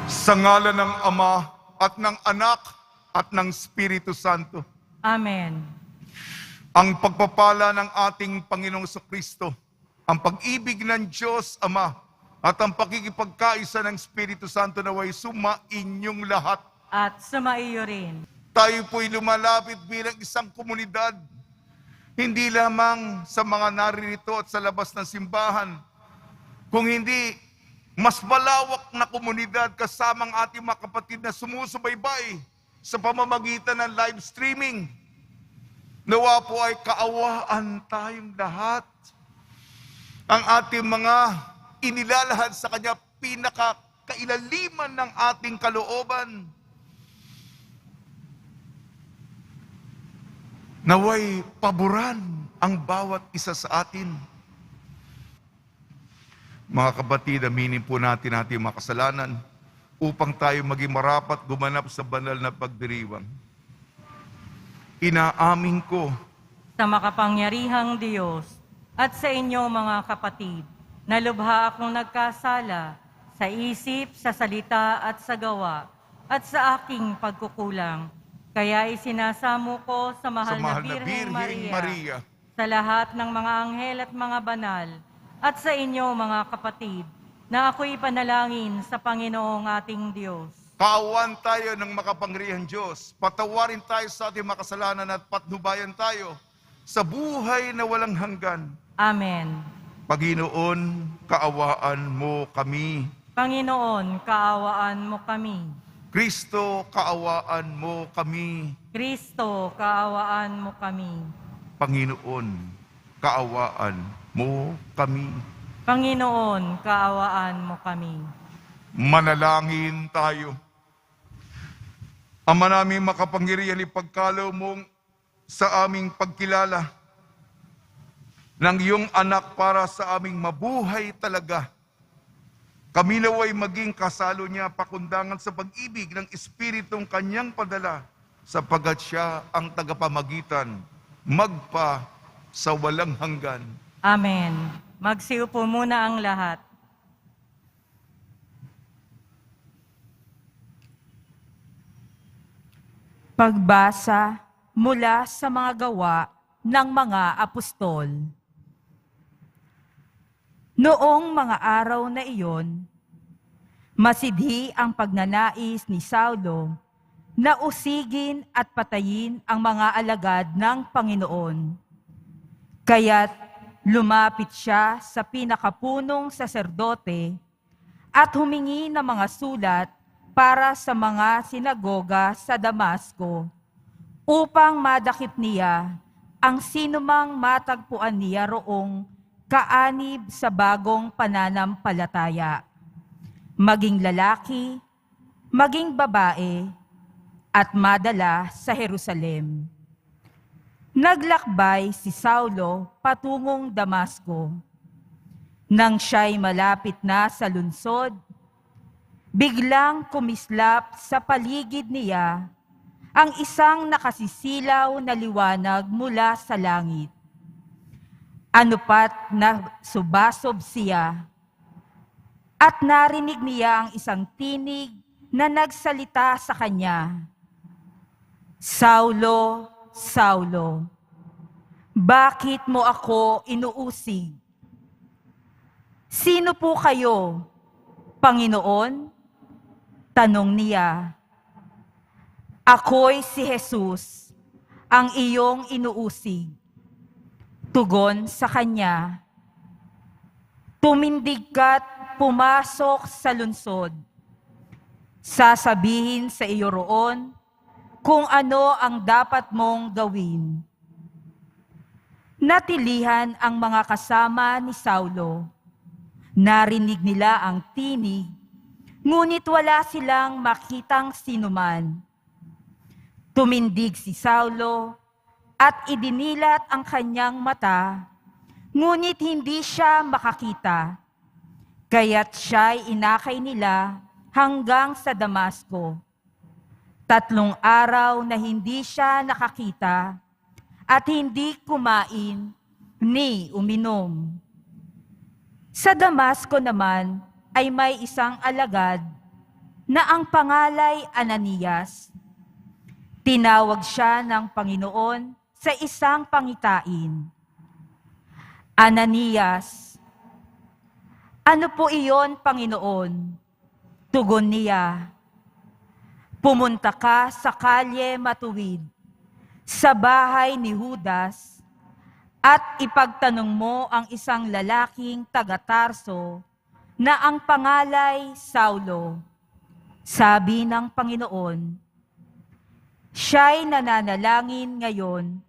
Sa ngalan ng Ama at ng Anak at ng Espiritu Santo. Amen. Ang pagpapala ng ating Panginoong Kristo, ang pag-ibig ng Diyos Ama, at ang pakikipagkaisa ng Espiritu Santo naway sumainyong lahat. At sumaiyo rin. Tayo po'y lumalapit bilang isang komunidad, hindi lamang sa mga naririto at sa labas ng simbahan, kung hindi mas malawak na komunidad kasamang ating mga kapatid na sumusubaybay sa pamamagitan ng live streaming. Nawa po ay kaawaan tayong lahat. Ang ating mga inilalahad sa Kanya pinakakailaliman ng ating kalooban. Naway paboran ang bawat isa sa atin. Mga kapatid, aminin po natin ating mga kasalanan upang tayo maging marapat gumanap sa banal na pagdiriwang. Inaamin ko Sa makapangyarihang Diyos at sa inyo mga kapatid, na lubha akong nagkasala sa isip, sa salita at sa gawa, at sa aking pagkukulang. Kaya isinasamo ko sa mahal na Birheng Maria, sa lahat ng mga anghel at mga banal, at sa inyo mga kapatid, na ako'y panalangin sa Panginoong ating Diyos. Kaawaan tayo ng makapangyarihang Diyos. Patawarin tayo sa ating makasalanan at patnubayan tayo sa buhay na walang hanggan. Amen. Panginoon, kaawaan mo kami. Panginoon, kaawaan mo kami. Kristo, kaawaan mo kami. Kristo, kaawaan mo kami. Panginoon, kaawaan mo kami. Panginoon, kaawaan mo kami. Manalangin tayo. Ama namin makapangyarihan, ipagkalob mong sa aming pagkilala ng iyong anak para sa aming mabuhay talaga. Kami naway maging kasalo niya pakundangan sa pag-ibig ng Espiritong kanyang padala, sapagat siya ang tagapamagitan, magpa sa walang hanggan. Amen. Magsiupo muna ang lahat. Pagbasa mula sa mga gawa ng mga apostol. Noong mga araw na iyon, masidhi ang pagnanais ni Saulo na usigin at patayin ang mga alagad ng Panginoon. Kaya't lumapit siya sa pinakapunong saserdote at humingi ng mga sulat para sa mga sinagoga sa Damasco upang madakip niya ang sinumang matagpuan niya roong kaanib sa bagong pananampalataya, maging lalaki, maging babae, at madala sa Jerusalem. Naglakbay si Saulo patungong Damasco. Nang siya'y malapit na sa lungsod, biglang kumislap sa paligid niya ang isang nakasisilaw na liwanag mula sa langit. Anupat na subasob siya, at narinig niya ang isang tinig na nagsalita sa kanya, "Saulo, Saulo, bakit mo ako inuusig? Sino po kayo, Panginoon?" Tanong niya. "Ako'y si Jesus, ang iyong inuusig." Tugon sa kanya, "Tumindig ka't pumasok sa lungsod. Sasabihin sa iyo roon kung ano ang dapat mong gawin." Natilihan ang mga kasama ni Saulo. Narinig nila ang tinig, ngunit wala silang makitang sinuman. Tumindig si Saulo at idinilat ang kanyang mata, ngunit hindi siya makakita. Kaya't siya'y inakay nila hanggang sa Damasco. 3 araw na hindi siya nakakita at hindi kumain ni uminom. Sa Damasco naman ay may isang alagad na ang pangalay Ananias. Tinawag siya ng Panginoon sa isang pangitain. Ananias, ano po iyon, Panginoon? Tugon niya, pumunta ka sa kalye matuwid, sa bahay ni Judas, at ipagtanong mo ang isang lalaking taga-Tarso na ang pangalay Saulo. Sabi ng Panginoon, siya'y nananalangin ngayon.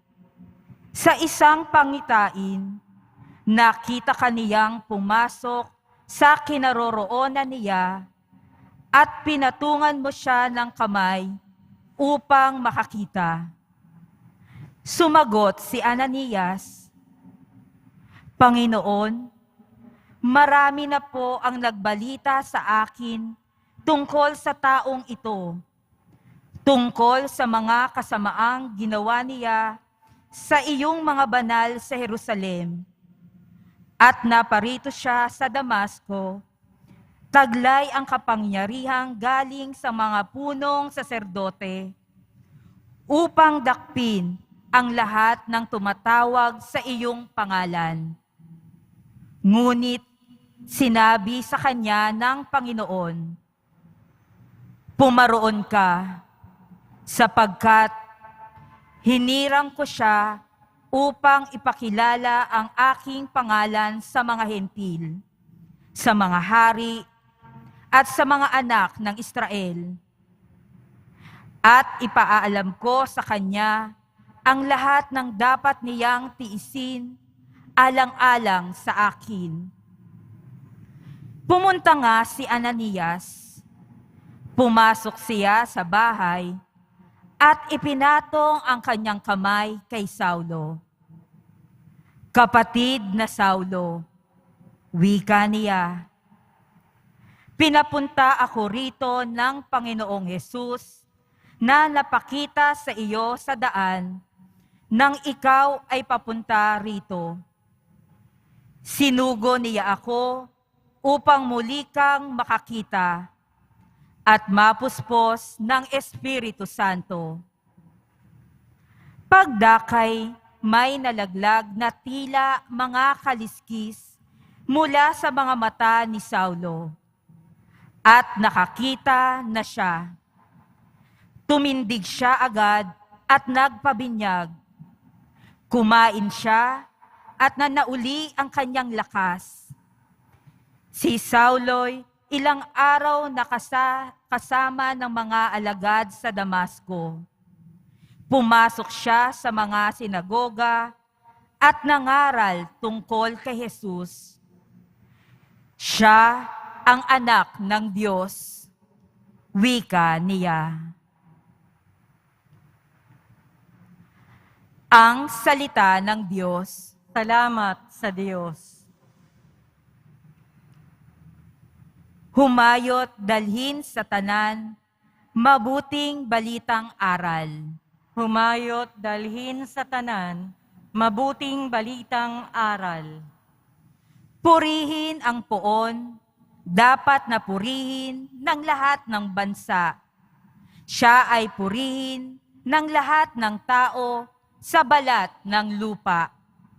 Sa isang pangitain, nakita kaniyang pumasok sa kinaroroonan niya at pinatungan mo siya ng kamay upang makakita. Sumagot si Ananias, Panginoon, marami na po ang nagbalita sa akin tungkol sa taong ito, tungkol sa mga kasamaang ginawa niya sa iyong mga banal sa Jerusalem. At naparito siya sa Damasco, taglay ang kapangyarihang galing sa mga punong saserdote upang dakpin ang lahat ng tumatawag sa iyong pangalan. Ngunit sinabi sa kanya ng Panginoon, pumaroon ka, sapagkat hinirang ko siya upang ipakilala ang aking pangalan sa mga hentil, sa mga hari, at sa mga anak ng Israel. At ipaalam ko sa kanya ang lahat ng dapat niyang tiisin alang-alang sa akin. Pumunta nga si Ananias. Pumasok siya sa bahay at ipinatong ang kanyang kamay kay Saulo. Kapatid na Saulo, wika niya, pinapunta ako rito ng Panginoong Hesus na napakita sa iyo sa daan nang ikaw ay papunta rito. Sinugo niya ako upang muli kang makakita at mapuspos ng Espiritu Santo. Pagdakay, may nalaglag na tila mga kaliskis mula sa mga mata ni Saulo. At nakakita na siya. Tumindig siya agad at nagpabinyag. Kumain siya at nanauli ang kanyang lakas. Si Saulo'y ilang araw na kasama ng mga alagad sa Damasco. Pumasok siya sa mga sinagoga at nangaral tungkol kay Jesus. Siya ang anak ng Diyos, wika niya. Ang salita ng Diyos. Salamat sa Diyos. Humayot dalhin sa tanan, mabuting balitang aral. Humayot dalhin sa tanan, mabuting balitang aral. Purihin ang poon, dapat na purihin ng lahat ng bansa. Siya ay purihin ng lahat ng tao sa balat ng lupa.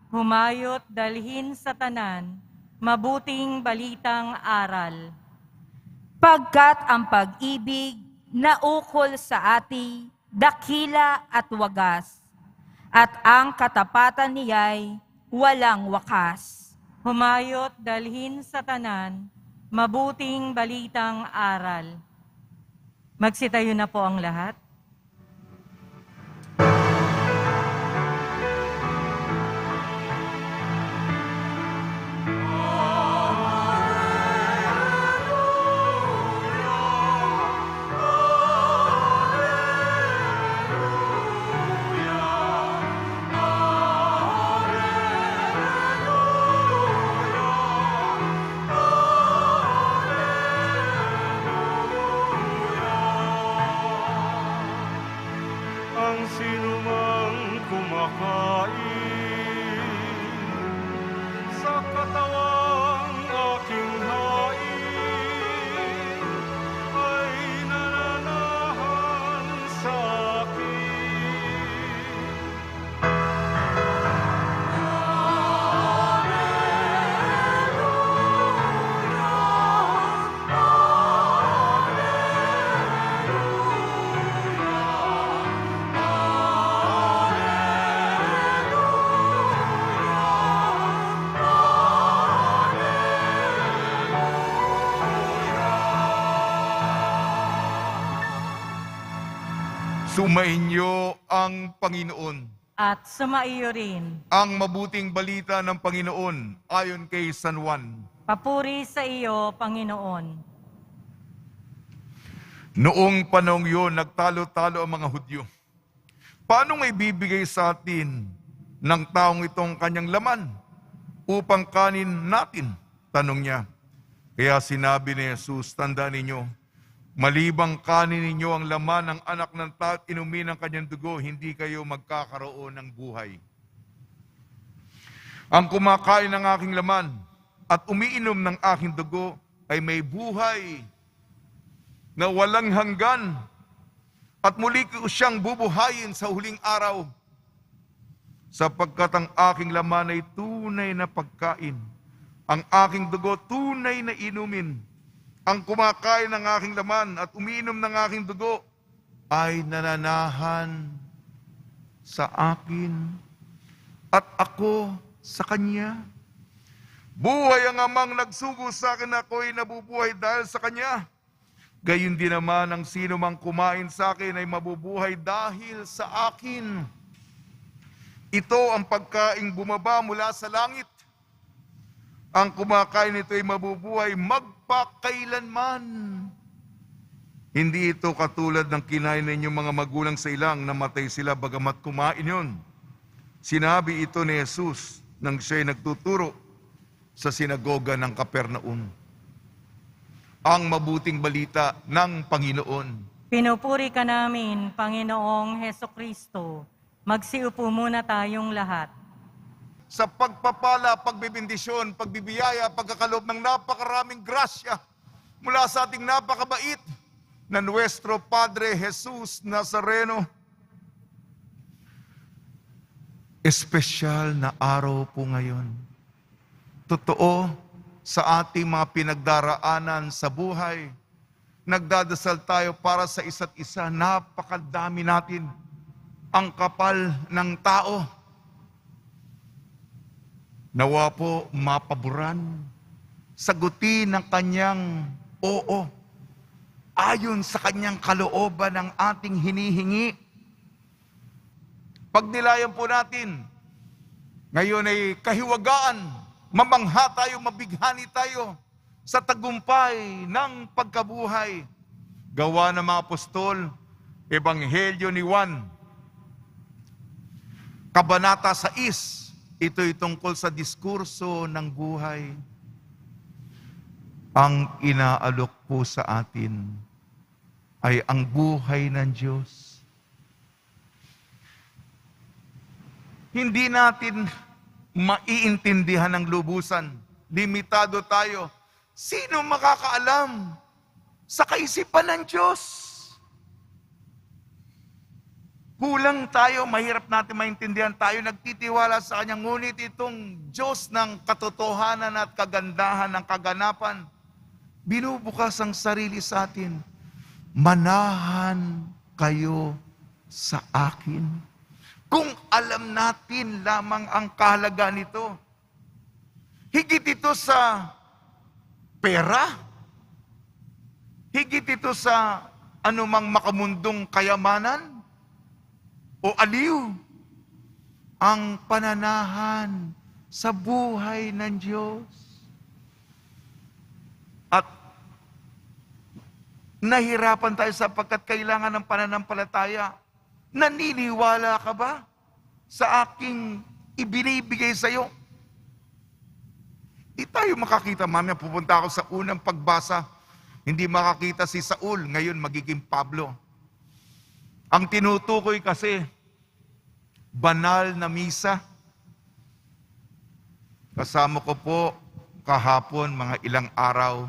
Humayot dalhin sa tanan, mabuting balitang aral. Pagkat ang pag-ibig na ukol sa ati, dakila at wagas, at ang katapatan niya'y walang wakas. Humayot dalhin sa tanan, mabuting balitang aral. Magsitayo na po ang lahat. Ang sinumang kumakain sa katawang aking hain ay Sumainyo ang Panginoon. At sumaiyo rin. Ang mabuting balita ng Panginoon ayon kay San Juan. Papuri sa iyo, Panginoon. Noong panahong yun, nagtalo-talo ang mga Hudyo. Paano nga ibibigay sa atin ng taong itong kanyang laman upang kanin natin? Tanong niya. Kaya sinabi ni Jesus, tandaan ninyo, malibang kanin ninyo ang laman ng anak ng tao at inumin ang kanyang dugo, hindi kayo magkakaroon ng buhay. Ang kumakain ng aking laman at umiinom ng aking dugo ay may buhay na walang hanggan at muli ko siyang bubuhayin sa huling araw sapagkat ang aking laman ay tunay na pagkain, ang aking dugo tunay na inumin. Ang kumakain ng aking laman at umiinom ng aking dugo ay nananahan sa akin at ako sa kanya. Buhay ang amang nagsugo sa akin, ako'y nabubuhay dahil sa kanya. Gayon din naman ang sino mang kumain sa akin ay mabubuhay dahil sa akin. Ito ang pagkaing bumaba mula sa langit. Ang kumakain nito ay mabubuhay magpakailanman. Hindi ito katulad ng kinain ninyong mga magulang sa ilang, namatay sila bagamat kumain yun. Sinabi ito ni Jesus nang siya'y nagtuturo sa sinagoga ng Capernaum. Ang mabuting balita ng Panginoon. Pinupuri ka namin, Panginoong Hesukristo. Magsiupo muna tayong lahat. Sa pagpapala, pagbibindisyon, pagbibiyaya, pagkakalob ng napakaraming grasya mula sa ating napakabait na Nuestro Padre Jesus Nazareno. Espesyal na araw po ngayon. Totoo, sa ating mga pinagdaraanan sa buhay, nagdadasal tayo para sa isa't isa. Napakadami natin ang kapal ng tao. Nawa po mapaboran, sagutin ng kanyang oo, ayon sa kanyang kalooban ng ating hinihingi. Pagnilayan po natin, ngayon ay kahiwagaan, mamangha tayo, mabighani tayo sa tagumpay ng pagkabuhay. Gawa ng mga apostol, Ebanghelyo ni Juan, Kabanata 6, ito'y tungkol sa diskurso ng buhay. Ang inaalok po sa atin ay ang buhay ng Diyos. Hindi natin maiintindihan ng lubusan. Limitado tayo. Sino makakaalam sa kaisipan ng Diyos? Kulang tayo, mahirap natin maintindihan. Tayo nagtitiwala sa Kanya, ngunit itong Diyos ng katotohanan at kagandahan ng kaganapan, binubukas ang sarili sa atin. Manahan kayo sa akin. Kung alam natin lamang ang kahalagaan nito, higit ito sa pera, higit ito sa anumang makamundong kayamanan o aliw, ang pananahan sa buhay ng Diyos. At nahirapan tayo sapagkat kailangan ng pananampalataya. Naniniwala ka ba sa aking ibinibigay sa iyo? Di tayo makakita. Mamaya pupunta ako sa unang pagbasa. Hindi makakita si Saul, ngayon magiging Pablo. Ang tinutukoy kasi, banal na misa. Kasama ko po kahapon, mga ilang araw,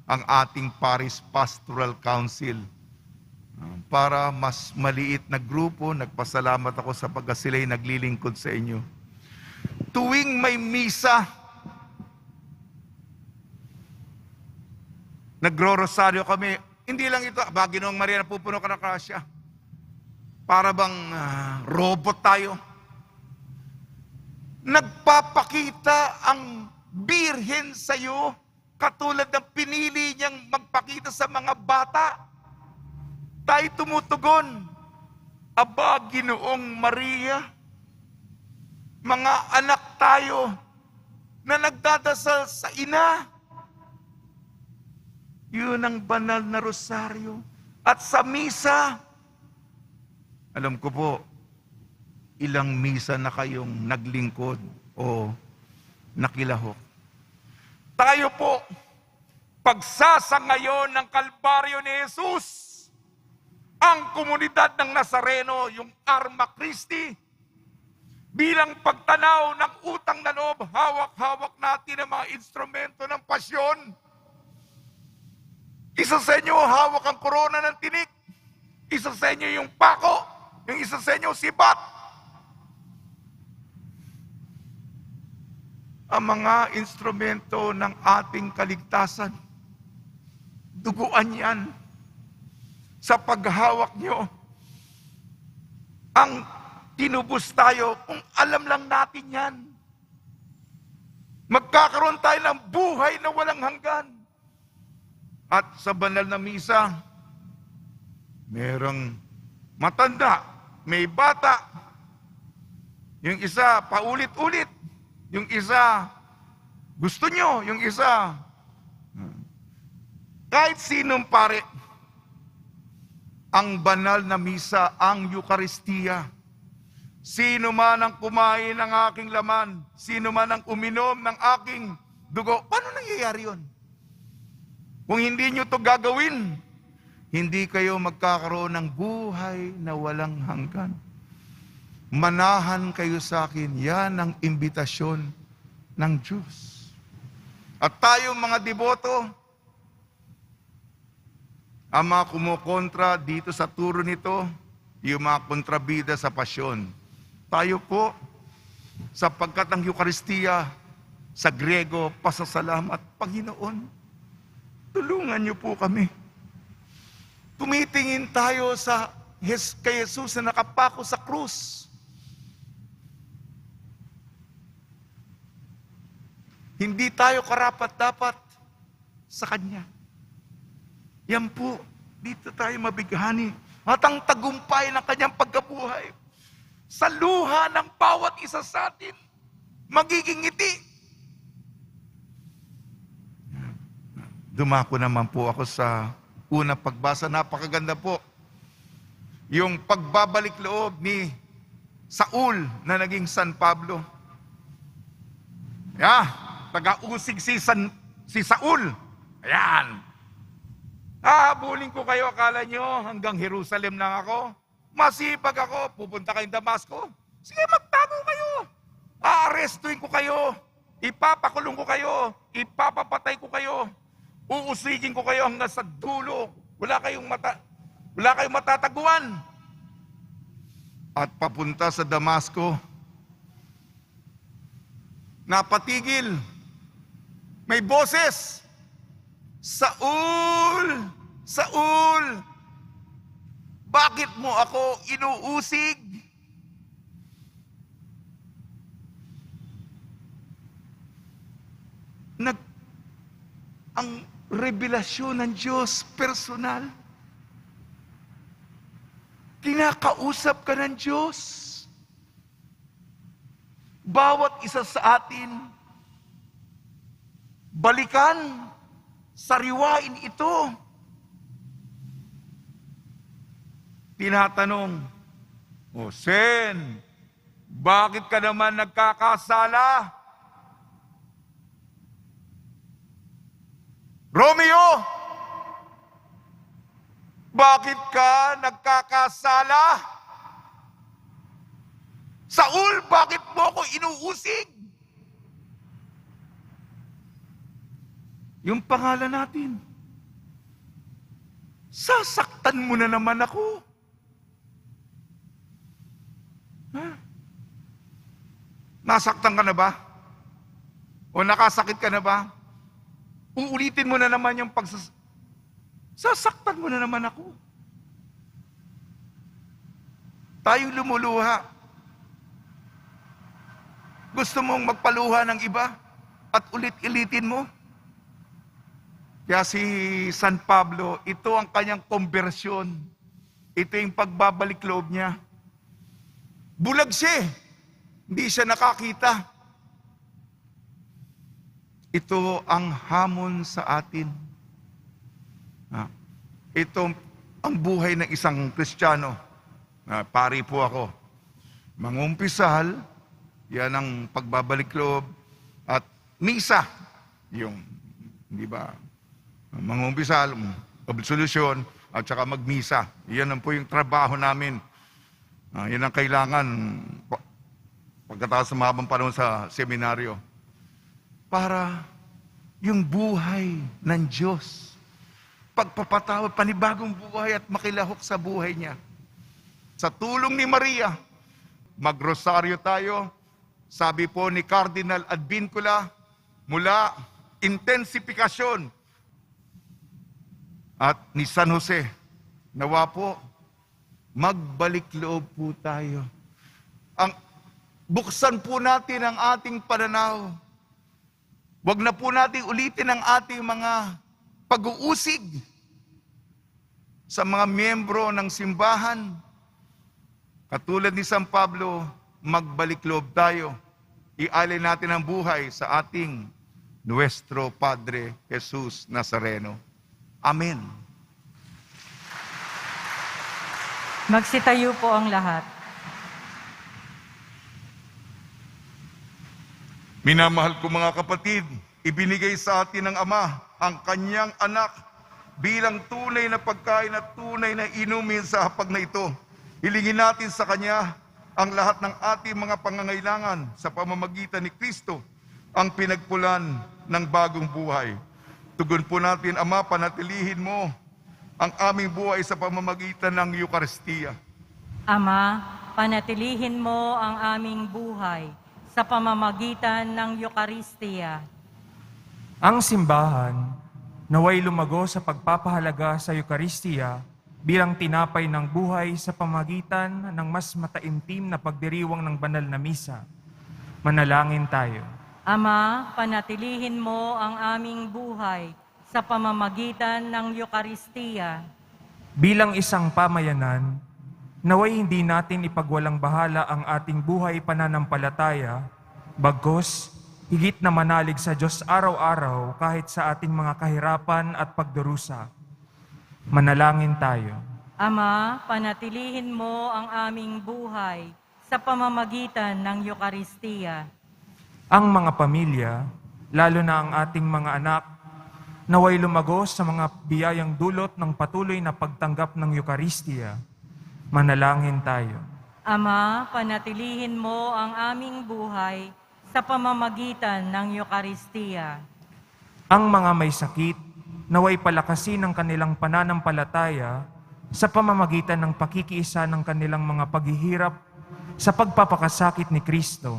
ang ating Parish Pastoral Council. Para mas maliit na grupo, nagpasalamat ako sa pagka sila'y naglilingkod sa inyo. Tuwing may misa, nagro-rosaryo kami. Hindi lang ito, Ginoong Maria, napupuno ka ng grasya. Para bang robot tayo. Nagpapakita ang Birhen sa iyo, katulad ng pinili niyang magpakita sa mga bata. Tayo tumutugon. Aba, Ginoong Maria, mga anak tayo na nagdadasal sa ina. Yun ang banal na rosaryo. At sa misa, alam ko po, ilang misa na kayong naglingkod o nakilahok. Tayo po, pagsasangayon ng Kalbaryo ni Jesus, ang komunidad ng Nazareno, yung Arma Christi, bilang pagtanaw ng utang na loob, hawak-hawak natin ang mga instrumento ng pasyon. Isa sa inyo, hawak ang korona ng tinik. Isa sa inyo yung pako. Yung isa sa inyo, sibat. Ang mga instrumento ng ating kaligtasan, duguan yan. Sa paghawak nyo, ang tinubos tayo, kung alam lang natin yan, magkakaroon tayo ng buhay na walang hanggan. At sa banal na misa, merong matanda, may bata, yung isa paulit-ulit, yung isa gusto nyo, yung isa kahit sinong pare. Ang banal na misa, ang Eucharistia. Sino man ang kumain ng aking laman, sino man ang uminom ng aking dugo, paano nangyayari yun? Kung hindi nyo to gagawin, hindi kayo magkakaroon ng buhay na walang hanggan. Manahan kayo sa akin, yan ang imbitasyon ng Diyos. At tayo mga deboto, ang mga kumukontra dito sa turo nito, yung mga kontrabida sa pasyon. Tayo po, sapagkat ang Eucharistia, sa Grego, pasasalamat, Panginoon, tulungan niyo po kami. Tumitingin tayo kay Jesus na nakapako sa krus. Hindi tayo karapat-dapat sa Kanya. Yan po, dito tayo mabighani. At ang tagumpay ng Kanyang pagkabuhay, sa luha ng bawat isa sa atin, magiging ngiti. Dumako naman po ako sa unang pagbasa. Napakaganda po. Yung pagbabalik loob ni Saul na naging San Pablo. Taga-usig si Saul. Ayan. Habulin ko kayo, akala nyo hanggang Jerusalem lang ako. Masipag ako, pupunta kayong Damasco. Sige, magtago kayo. Aarestuin ko kayo. Ipapakulong ko kayo. Ipapapatay ko kayo. Uusigin ko kayo hanggang sa dulo. Wala kayong matataguan. At papunta sa Damasco, napatigil. May boses. Saul! Saul! Bakit mo ako inuusig? Ang revelasyon ng Diyos personal. Kinakausap ka ng Diyos. Bawat isa sa atin, balikan, sariwain ito. Tinatanong, Sen, bakit ka naman nagkakasala? Romeo, bakit ka nagkakasala? Saul, bakit mo ako inuusig? Yung pangalan natin, sasaktan mo na naman ako. Nasaktan ka na ba? O nakasakit ka na ba? Uulitin mo na naman yung sasaktan mo na naman ako. Tayong lumuluha. Gusto mong magpaluha ng iba at ulit-ulitin mo? Kaya si San Pablo, ito ang kanyang konbersyon. Ito yung pagbabalik loob niya. Bulag siya. Hindi siya nakakita. Ito ang hamon sa atin. Ito ang buhay ng isang Kristiyano. Pari po ako. Mangumpisal, yan ang pagbabalik loob at misa. Yung, di ba? Mangumpisal, absolution, at saka magmisa. Yan ang po yung trabaho namin. Yan ang kailangan pagkatapos sa mahabang panahon sa seminaryo. Para yung buhay ng Diyos, pagpapatawad, panibagong buhay at makilahok sa buhay niya. Sa tulong ni Maria, magrosaryo tayo. Sabi po ni Cardinal Advincula, mula intensifikasyon at ni San Jose, nawa po, magbalik loob po tayo. Buksan po natin ang ating pananaw. Huwag na po natin ulitin ang ating mga pag-uusig sa mga miyembro ng simbahan. Katulad ni San Pablo, magbalik loob tayo. Ialay natin ang buhay sa ating Nuestro Padre Jesus Nazareno. Amen. Magsitayo po ang lahat. Minamahal ko mga kapatid, ibinigay sa atin ng Ama ang kanyang anak bilang tunay na pagkain at tunay na inumin sa hapag na ito. Hilingin natin sa kanya ang lahat ng ating mga pangangailangan sa pamamagitan ni Kristo, ang pinagpulan ng bagong buhay. Tugon po natin, Ama, panatilihin mo ang aming buhay sa pamamagitan ng Eucharistia. Ama, panatilihin mo ang aming buhay sa pamamagitan ng Eucharistia. Ang simbahan naway lumago sa pagpapahalaga sa Eucharistia bilang tinapay ng buhay sa pamamagitan ng mas mataimtim na pagdiriwang ng banal na misa. Manalangin tayo. Ama, panatilihin mo ang aming buhay sa pamamagitan ng Eucharistia. Bilang isang pamayanan, naway hindi natin ipagwalang bahala ang ating buhay pananampalataya, bagkus higit na manalig sa Diyos araw-araw kahit sa ating mga kahirapan at pagdurusa. Manalangin tayo. Ama, panatilihin mo ang aming buhay sa pamamagitan ng Eucharistia. Ang mga pamilya, lalo na ang ating mga anak, naway lumago sa mga biyayang dulot ng patuloy na pagtanggap ng Eucharistia. Manalangin tayo. Ama, panatilihin mo ang aming buhay sa pamamagitan ng Eucharistia. Ang mga may sakit, naway palakasin ang kanilang pananampalataya sa pamamagitan ng pakikiisa ng kanilang mga paghihirap sa pagpapakasakit ni Kristo.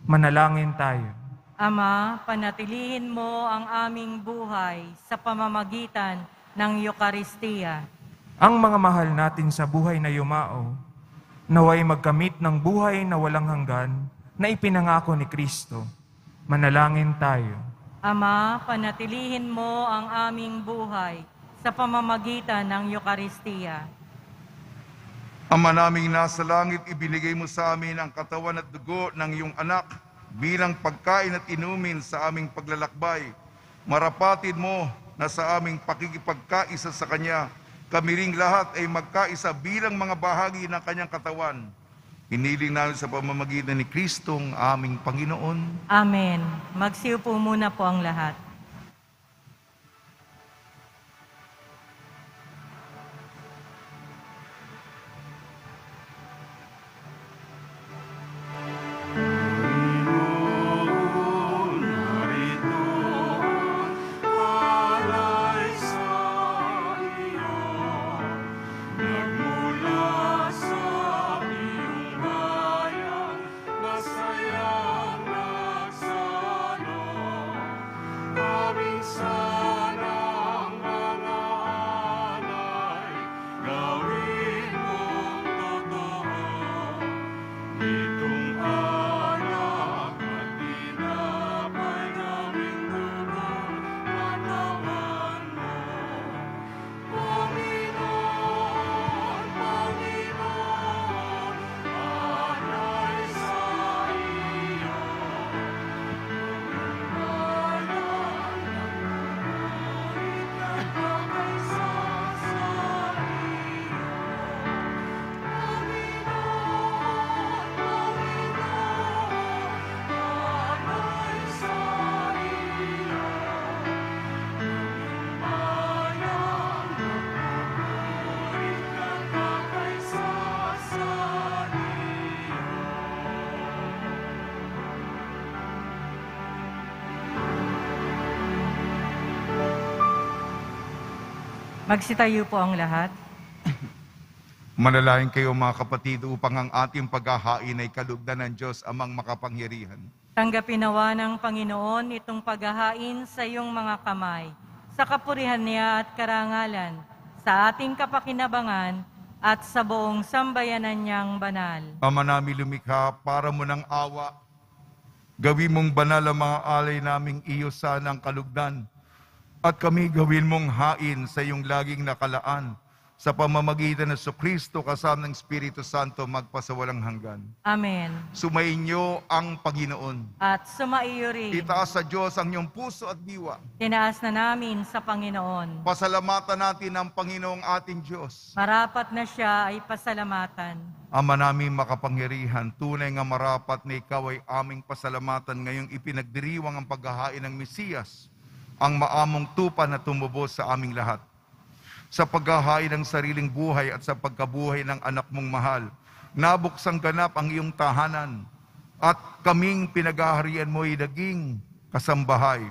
Manalangin tayo. Ama, panatilihin mo ang aming buhay sa pamamagitan ng Eucharistia. Ang mga mahal natin sa buhay na yumao, naway magkamit ng buhay na walang hanggan na ipinangako ni Kristo. Manalangin tayo. Ama, panatilihin mo ang aming buhay sa pamamagitan ng Eucharistia. Ama naming nasa langit, ibinigay mo sa amin ang katawan at dugo ng iyong anak bilang pagkain at inumin sa aming paglalakbay. Marapatid mo na sa aming pakikipagkaisa sa Kanya, kami ring lahat ay magkaisa bilang mga bahagi ng Kanyang katawan. Hiniling namin sa pamamagitan ni Kristong aming Panginoon. Amen. Magsiupo muna po ang lahat. Magsitayo po ang lahat. Manalangin kayo mga kapatid upang ang ating paghahain ay kalugdan ng Diyos amang makapangyarihan. Tanggapin nawa ng Panginoon itong paghahain sa iyong mga kamay, sa kapurihan niya at karangalan, sa ating kapakinabangan at sa buong sambayanan niyang banal. Ama namin lumikha, para mo ng awa, gawin mong banal ang mga alay naming iyo sanang kalugdan, at kami gawin mong hain sa iyong laging nakalaan, sa pamamagitan ng Kristo kasama ng Espiritu Santo magpasawalang hanggan. Amen. Sumainyo ang Panginoon. At sumaiyo rin. Itaas sa Diyos ang iyong puso at diwa. Tinaas na namin sa Panginoon. Pasalamatan natin ang Panginoong ating Diyos. Marapat na siya ay pasalamatan. Ama namin makapangyarihan, tunay nga marapat na ikaw ay aming pasalamatan ngayong ipinagdiriwang ang paghahain ng Mesiyas, ang maamong tupa na tumubos sa aming lahat. Sa paghahain ng sariling buhay at sa pagkabuhay ng anak mong mahal, nabuksang ganap ang iyong tahanan, at kaming pinaghaharian mo ay naging kasambahay.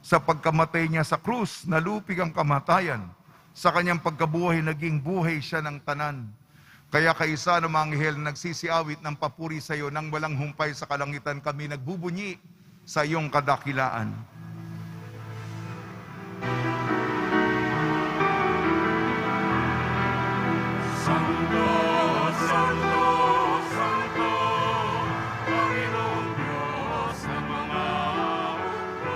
Sa pagkamatay niya sa krus, nalupig ang kamatayan. Sa kanyang pagkabuhay, naging buhay siya ng tanan. Kaya kaisa ng mga anghel nagsisiawit ng papuri sa iyo nang walang humpay sa kalangitan, kami nagbubunyi sa iyong kadakilaan. Santo, Santo, Santo, Panginoong Diyos ng mga mundo.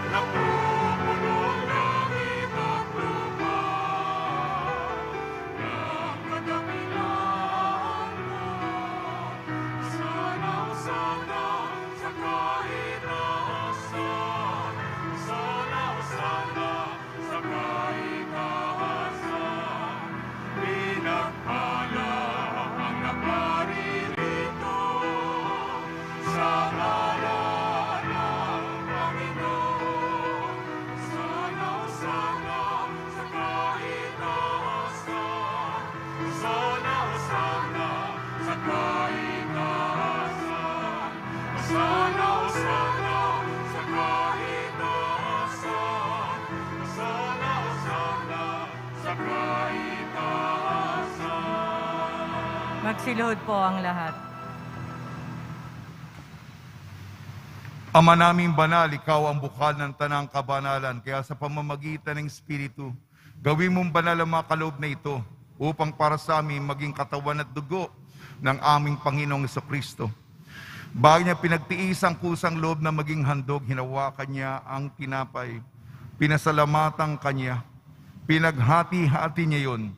Napupulong langit at lupa ng kadakilaan mo. Sana sa kahit naasan, sana sa kahit naasan. Pinagpala ang naparirito sa ngalan ng Panginoon. Sana sa kahit naasan, sana sa kahit naasan, sana sa kahit naasan, sana sa kahit naasan. Magsiluhod po ang lahat. Ama naming banal, ikaw ang bukal ng tanang kabanalan, kaya sa pamamagitan ng Espiritu, gawin mong banal ang mga kaloob na ito, upang para sa amin maging katawan at dugo ng aming Panginoong Jesucristo. Bago niya pinagtiis ang kusang loob na maging handog, hinawakan niya ang tinapay, pinasalamatan kanya, pinaghati-hati niya yun,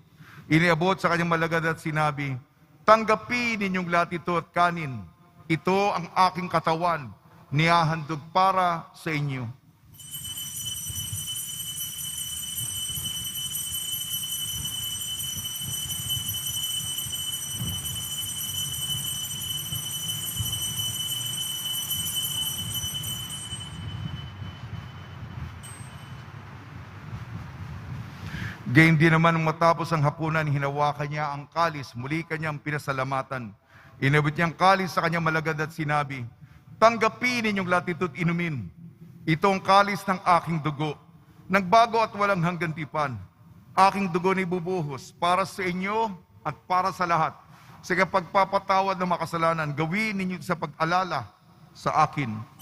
iniabot sa kanyang malagad at sinabi, tanggapin ninyong lahat ito at kanin, ito ang aking katawan, nihahandog para sa inyo. Gayun din naman nung matapos ang hapunan, hinawakan niya ang kalis, muli kanyang pinasalamatan. Inabot niyang kalis sa kanyang malagad at sinabi, tanggapin ninyong lahat ito't inumin. Ito ang kalis ng aking dugo, nagbago at walang hanggang tipan. Aking dugo na ibubuhos para sa inyo at para sa lahat. Sa pagpapatawad ng makasalanan, gawin ninyo sa pag-alala sa akin.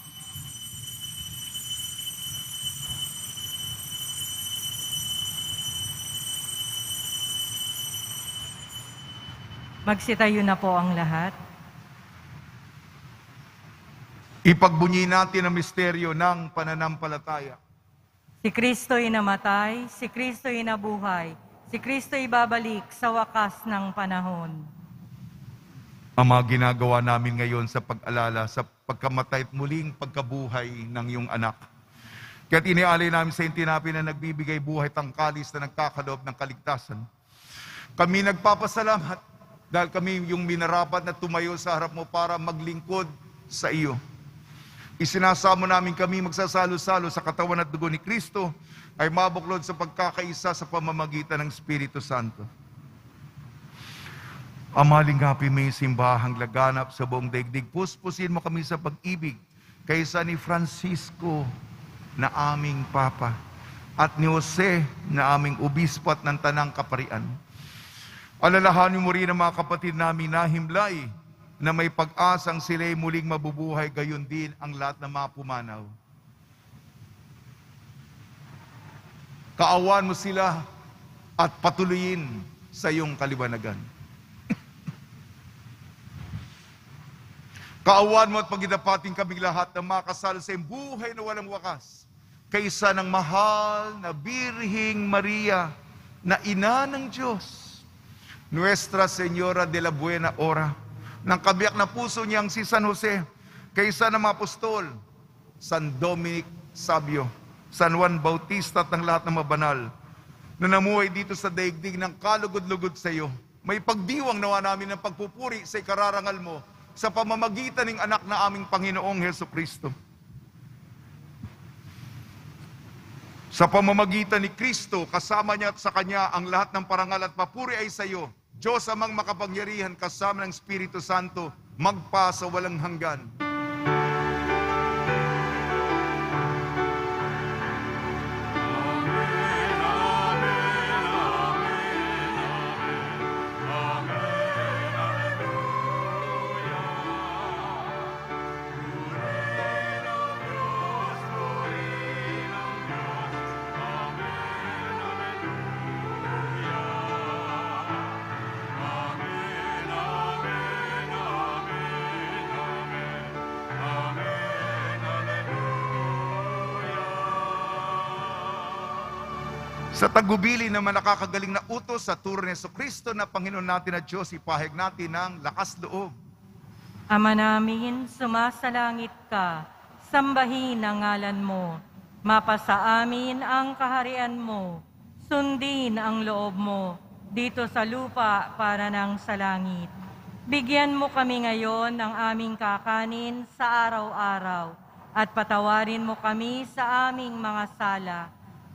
Magsitayo na po ang lahat. Ipagbunyi natin ang misteryo ng pananampalataya. Si Kristo'y namatay, si Kristo'y nabuhay, si Kristo'y babalik sa wakas ng panahon. Ang mga ginagawa namin ngayon sa pag-alala, sa pagkamatay at muling pagkabuhay ng iyong anak. Kaya't inialay namin sa tinapay na nagbibigay buhay tangkalis na nagkakaloob ng kaligtasan. Kami nagpapasalamat dahil kami yung minarapat na tumayo sa harap mo para maglingkod sa iyo. Isinasamo namin kami magsasalo-salo sa katawan at dugo ni Kristo ay mabuklod sa pagkakaisa sa pamamagitan ng Espiritu Santo. Amalingapin mo yung simbahang laganap sa buong daigdig. Puspusin mo kami sa pag-ibig kaysa ni Francisco na aming Papa. at ni Jose na aming obispo at ng Tanang Kaparian. Alalahanin mo rin ang mga kapatid namin na himlay na may pag-asang sila'y muling mabubuhay, gayon din ang lahat ng mga pumanaw. Kaawan mo sila at patuloyin sa iyong kaliwanagan. Kaawan mo at pagidapating kaming lahat na makasal sa iyong buhay na walang wakas, kaysa ng mahal na Birhing Maria na ina ng Diyos, Nuestra Señora de la Buena Hora, ng kabiyak na puso niyang si San Jose, kaysa ng mga apostol, San Dominic Sabio, San Juan Bautista at ng lahat ng mabanal na namuhay dito sa daigdig ng kalugod-lugod sa iyo. May pagdiwang nawa namin ng pagpupuri sa ikararangal mo sa pamamagitan ng anak na aming Panginoong Heso Kristo. Sa pamamagitan ni Kristo, kasama niya at sa Kanya ang lahat ng parangal at papuri ay sa iyo, Diyos amang makapangyarihan kasama ng Espiritu Santo, magpa sa walang hanggan. Sa tagubili naman nakakagaling na utos sa turo ni Jesucristo na Panginoon natin at Diyos, ipahayag natin ng lakas loob. Ama namin, sumasalangit ka, sambahin ang ngalan mo, mapasa amin ang kaharian mo, sundin ang loob mo, dito sa lupa para ng sa langit. Bigyan mo kami ngayon ng aming kakanin sa araw-araw, at patawarin mo kami sa aming mga sala,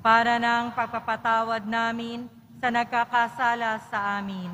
para ng pagpapatawad namin sa nagkakasala sa amin.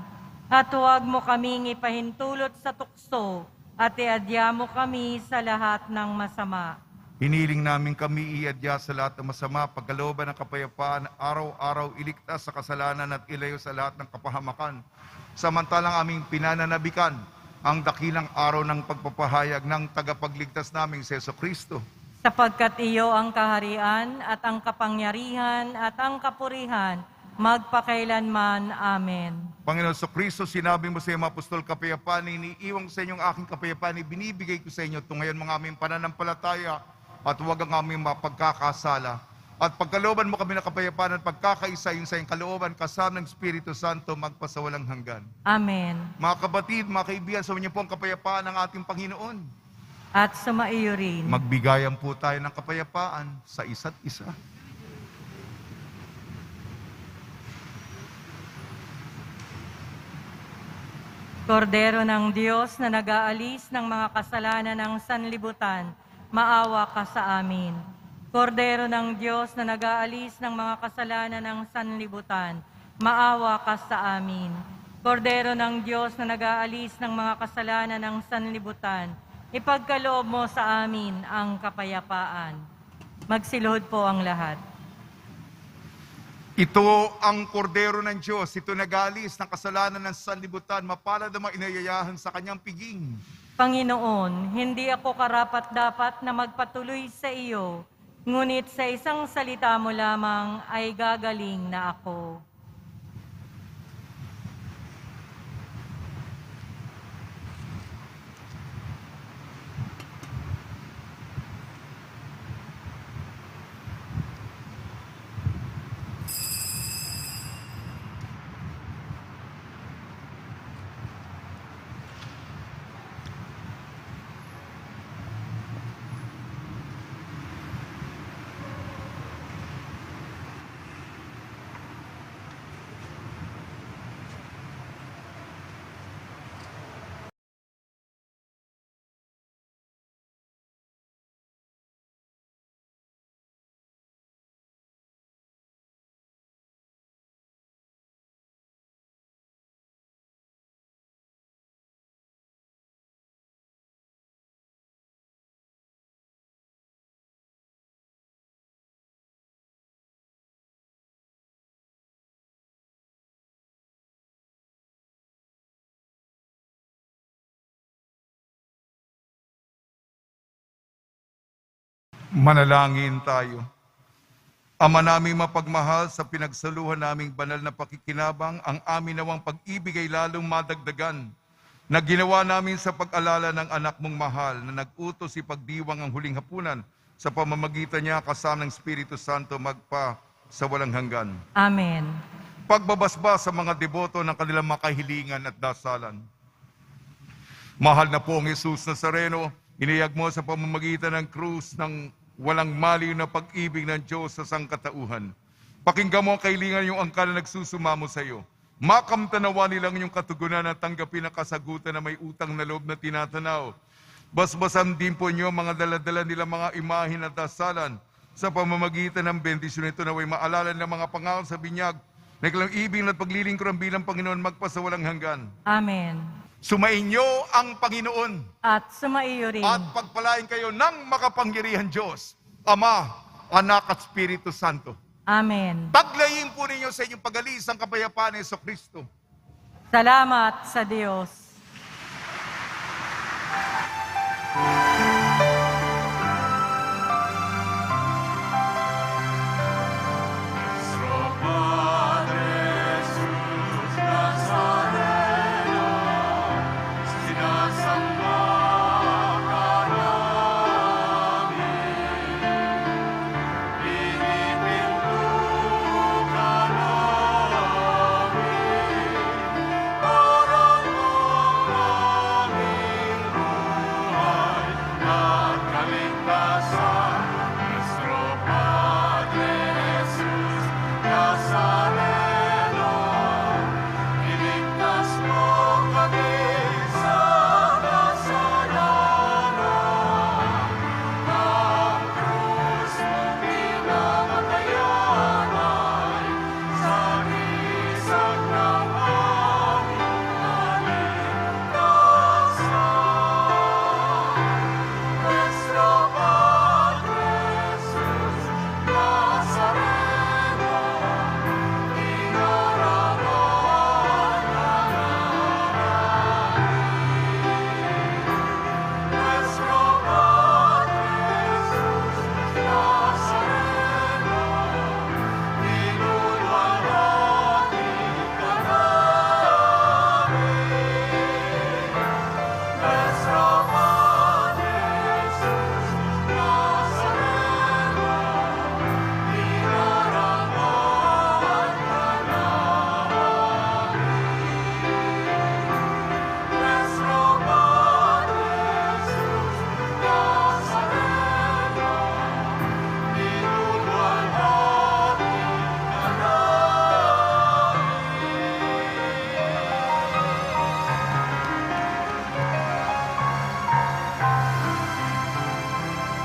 At huwag mo kaming ipahintulot sa tukso at iadya mo kami sa lahat ng masama. Hiniling namin kami iadya sa lahat ng masama, pagkalooban ng kapayapaan, araw-araw iligtas sa kasalanan at ilayo sa lahat ng kapahamakan. Samantalang aming pinananabikan ang dakilang araw ng pagpapahayag ng tagapagligtas naming si Jesucristo. Sapagkat iyo ang kaharian at ang kapangyarihan at ang kapurihan, magpakailanman. Amen. Panginoon Jesucristo, sinabi mo sa iyo, apostol, kapayapaan, iniiwang sa inyong aking kapayapaan, binibigay ko sa inyo. Tungayan mga aming pananampalataya at huwag ang aming mapagkakasala. At pagkalooban mo kami ng kapayapaan at pagkakaisa yung sa iyong kalooban, kasama ng Espiritu Santo, magpasawalang hanggan. Amen. Mga kapatid, mga kaibigan, sa inyo po ang kapayapaan ng ating Panginoon. At sumaiyo rin. Magbigayan po tayo ng kapayapaan sa isa't isa. Kordero ng Diyos na nag-aalis ng mga kasalanan ng sanlibutan, maawa ka sa amin. Kordero ng Diyos na nag-aalis ng mga kasalanan ng sanlibutan, maawa ka sa amin. Kordero ng Diyos na nag-aalis ng mga kasalanan ng sanlibutan, ipagkaloob mo sa amin ang kapayapaan. Magsiluhod po ang lahat. Ito ang kordero ng Diyos, ito nag-alis ng kasalanan ng sanlibutan, mapalad ang mga inayayahan sa kanyang piging. Panginoon, hindi ako karapat-dapat na magpatuloy sa iyo, ngunit sa isang salita mo lamang ay gagaling na ako. Manalangin tayo. Ama naming mapagmahal, sa pinagsaluhan naming banal na pakikinabang, ang amin nawang pag-ibig ay lalong madagdagan na ginawa namin sa pag-alala ng anak mong mahal na nag-utos ipagdiwang ang huling hapunan sa pamamagitan niya kasama ng Espiritu Santo magpa sa walang hanggan. Amen. Pagbabasbas sa mga deboto ng kanilang makahilingan at dasalan. Mahal na pong Jesus Nazareno, iniyag mo sa pamamagitan ng krus ng walang maliw na pag-ibig ng Diyos sa sangkatauhan. Pakinggan mo ang kahilingan yung angkan na nagsusumamo sa iyo. Makamtanawa nilang yung katugunan at tanggapin ang kasagutan na may utang na loob na tinatanaw. Basbasan din po niyo mga daladala nilang mga imahin at dasalan sa pamamagitan ng bendisyon nito na way maalala ng mga pangako sa binyag na ilang ibig at paglilingkuran bilang Panginoon magpasawalang hanggan. Amen. Sumainyo ang Panginoon At sumaiyo rin. at pagpalain kayo ng makapangyarihan Diyos, Ama, Anak at Espiritu Santo. Amen. Paglayin po ninyo sa inyong pag-alis ang kapayapaan ni Jesucristo. Salamat sa Diyos.